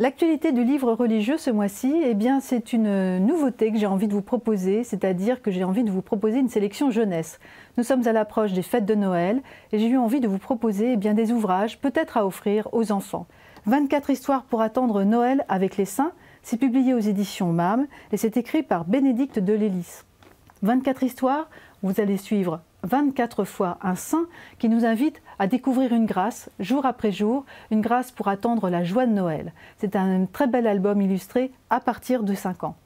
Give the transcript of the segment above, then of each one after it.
L'actualité du livre religieux ce mois-ci, eh bien, c'est une nouveauté que j'ai envie de vous proposer, c'est-à-dire que j'ai envie de vous proposer une sélection jeunesse. Nous sommes à l'approche des fêtes de Noël et j'ai eu envie de vous proposer bien, des ouvrages peut-être à offrir aux enfants. 24 histoires pour attendre Noël avec les saints, c'est publié aux éditions MAM et c'est écrit par Bénédicte de Lélis. 24 histoires, vous allez suivre 24 fois un saint qui nous invite à découvrir une grâce, jour après jour, une grâce pour attendre la joie de Noël. C'est un très bel album illustré à partir de 5 ans.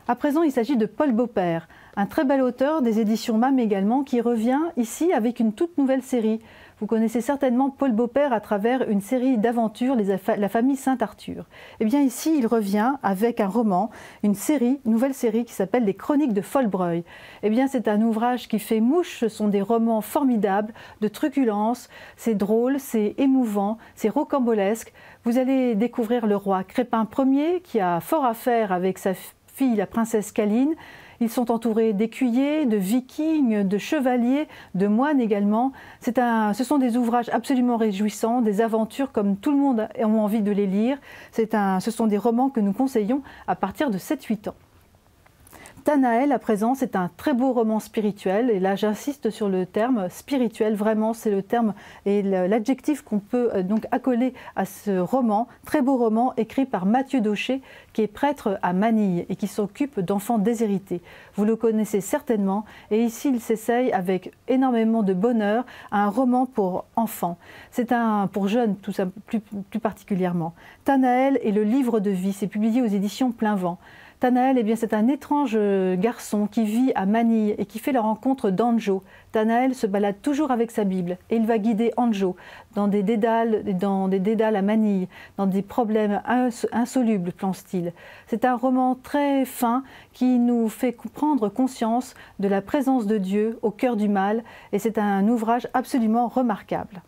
À présent, il s'agit de Paul Beaupère, un très bel auteur des éditions MAM également, qui revient ici avec une toute nouvelle série. Vous connaissez certainement Paul Beaupère à travers une série d'aventures, la famille Saint-Arthur. Eh bien ici, il revient avec un roman, une nouvelle série qui s'appelle Les Chroniques de Folbreuil. Eh bien c'est un ouvrage qui fait mouche, ce sont des romans formidables, de truculence, c'est drôle, c'est émouvant, c'est rocambolesque. Vous allez découvrir le roi Crépin Ier qui a fort à faire avec sa fille, la princesse Caline. Ils sont entourés d'écuyers, de vikings, de chevaliers, de moines également. Ce sont des ouvrages absolument réjouissants, des aventures comme tout le monde a envie de les lire. Ce sont des romans que nous conseillons à partir de 7-8 ans. Tanaël, à présent, c'est un très beau roman spirituel, et là j'insiste sur le terme spirituel, vraiment c'est le terme et l'adjectif qu'on peut donc accoler à ce roman, très beau roman écrit par Mathieu Daucher, qui est prêtre à Manille et qui s'occupe d'enfants déshérités. Vous le connaissez certainement, et ici il s'essaye avec énormément de bonheur à un roman pour enfants. C'est pour jeunes tout ça, plus particulièrement. Tanaël est le livre de vie, c'est publié aux éditions Plein Vent. Tanaël, eh bien, c'est un étrange garçon qui vit à Manille et qui fait la rencontre d'Anjo. Tanaël se balade toujours avec sa Bible et il va guider Anjo dans des dédales à Manille, dans des problèmes insolubles, pense-t-il. C'est un roman très fin qui nous fait prendre conscience de la présence de Dieu au cœur du mal, et c'est un ouvrage absolument remarquable.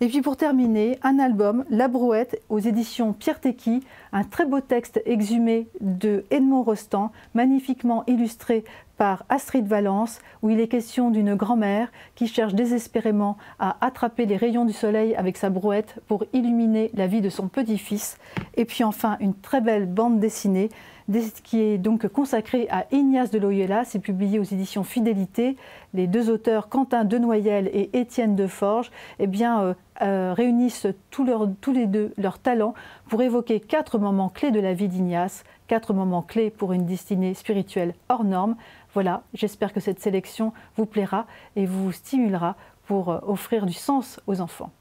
Et puis pour terminer, un album, La Brouette, aux éditions Pierre Tecky, un très beau texte exhumé de Edmond Rostand, magnifiquement illustré par Astrid Valence, où il est question d'une grand-mère qui cherche désespérément à attraper les rayons du soleil avec sa brouette pour illuminer la vie de son petit-fils. Et puis enfin, une très belle bande dessinée qui est donc consacrée à Ignace de Loyola, c'est publié aux éditions Fidélité. Les deux auteurs, Quentin Denoyel et Étienne Deforge, eh bien, réunissent tous les deux leurs talents pour évoquer 4 moments clés de la vie d'Ignace, 4 moments clés pour une destinée spirituelle hors norme. Voilà, j'espère que cette sélection vous plaira et vous stimulera pour offrir du sens aux enfants.